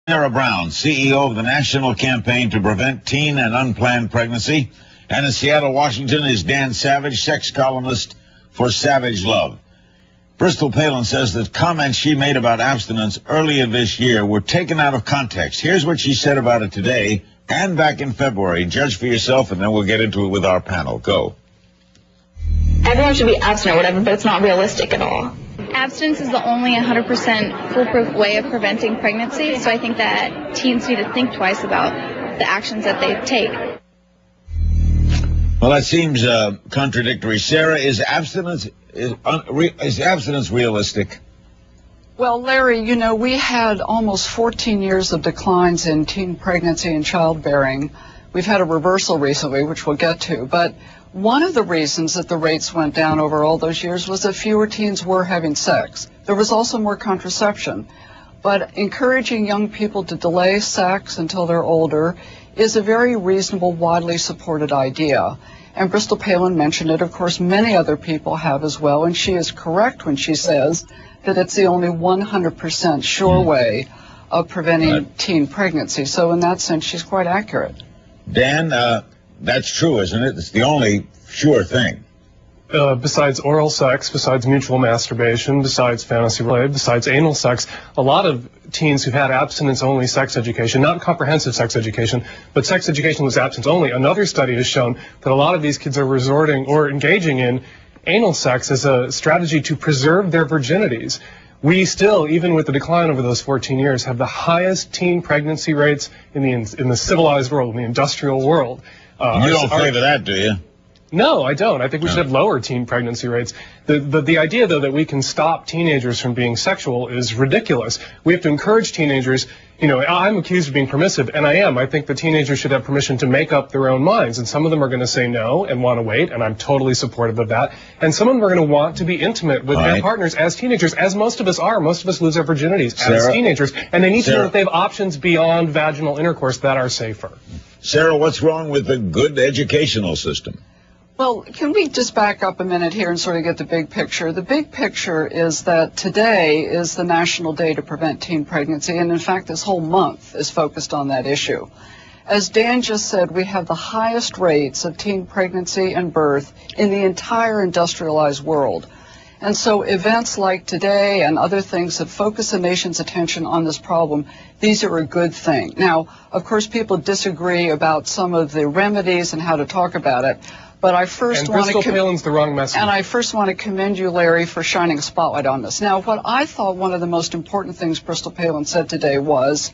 Sarah Brown, CEO of the National Campaign to Prevent Teen and Unplanned Pregnancy. And in Seattle, Washington is Dan Savage, sex columnist for Savage Love. Bristol Palin says that comments she made about abstinence earlier this year were taken out of context. Here's what she said about it today and back in February. Judge for yourself, and then we'll get into it with our panel. Go. Everyone should be abstinent or whatever, but it's not realistic at all. Abstinence is the only 100% foolproof way of preventing pregnancy, so I think that teens need to think twice about the actions that they take. Well, that seems contradictory. Sarah, is abstinence realistic? Well, Larry, you know, we had almost 14 years of declines in teen pregnancy and childbearing. We've had a reversal recently, which we'll get to, but one of the reasons that the rates went down over all those years was that fewer teens were having sex. There was also more contraception. But encouraging young people to delay sex until they're older is a very reasonable, widely supported idea. And Bristol Palin mentioned it. Of course, many other people have as well. And she is correct when she says that it's the only 100% sure way of preventing teen pregnancy. So in that sense, she's quite accurate. Dan, that's true, isn't it? It's the only sure thing. Besides oral sex, besides mutual masturbation, besides fantasy play, besides anal sex, a lot of teens who've had abstinence-only sex education, not comprehensive sex education, but sex education was abstinence-only. Another study has shown that a lot of these kids are resorting or engaging in anal sex as a strategy to preserve their virginities. We still, even with the decline over those 14 years, have the highest teen pregnancy rates in the civilized world, in the industrial world. You don't favor that, do you? No, I don't. I think we should have lower teen pregnancy rates. The idea, though, that we can stop teenagers from being sexual is ridiculous. We have to encourage teenagers. You know, I'm accused of being permissive, and I am. I think the teenagers should have permission to make up their own minds, and some of them are going to say no and want to wait, and I'm totally supportive of that. And some of them are going to want to be intimate with their partners as teenagers, as most of us are. Most of us lose our virginities as teenagers, and they need to know that they have options beyond vaginal intercourse that are safer. Sarah, what's wrong with the good educational system? Well, can we just back up a minute here and sort of get the big picture? The big picture is that today is the National Day to Prevent Teen Pregnancy, and in fact this whole month is focused on that issue. As Dan just said, we have the highest rates of teen pregnancy and birth in the entire industrialized world. And so events like today and other things that focus the nation's attention on this problem, these are a good thing. Now, of course, people disagree about some of the remedies and how to talk about it. But I first want to commend you, Larry, for shining a spotlight on this. Now, what I thought one of the most important things Bristol Palin said today was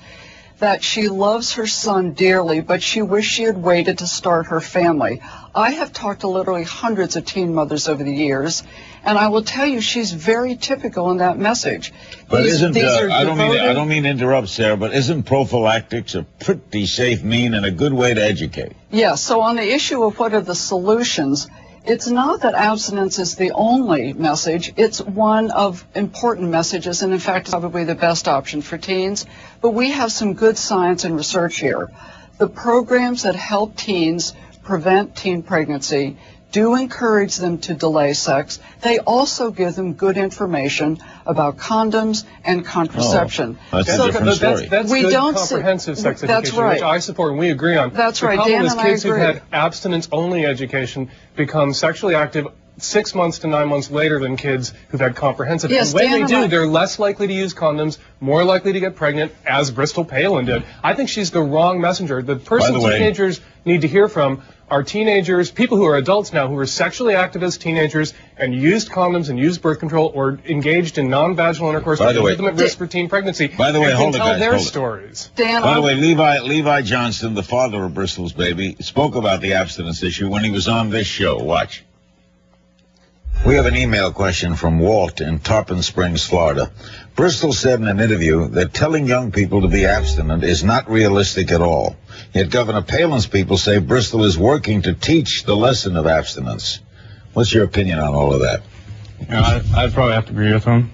that she loves her son dearly, but she wished she had waited to start her family. I have talked to literally hundreds of teen mothers over the years, and I will tell you she's very typical in that message. But I don't mean to interrupt, Sarah, but isn't prophylactics a pretty safe mean and a good way to educate? Yes, so on the issue of what are the solutions, it's not that abstinence is the only message. It's one of important messages, and in fact, it's probably the best option for teens. But we have some good science and research here. The programs that help teens prevent teen pregnancy do encourage them to delay sex. They also give them good information about condoms and contraception. That's a different story. That's good comprehensive sex education, which I support and we agree on. That's right. The problem is kids who've had abstinence-only education become sexually active 6 months to 9 months later than kids who've had comprehensive. Yes, and when they do, they're less likely to use condoms, more likely to get pregnant, as Bristol Palin did. I think she's the wrong messenger. The person teenagers need to hear from are teenagers, people who are adults now, who were sexually active as teenagers and used condoms and used birth control or engaged in non-vaginal intercourse to put them at risk for teen pregnancy. By the way, hold it, guys. Their stories. By the way, Levi Johnston, the father of Bristol's baby, spoke about the abstinence issue when he was on this show. Watch. We have an email question from Walt in Tarpon Springs, Florida. Bristol said in an interview that telling young people to be abstinent is not realistic at all. Yet Governor Palin's people say Bristol is working to teach the lesson of abstinence. What's your opinion on all of that? I'd probably have to agree with him.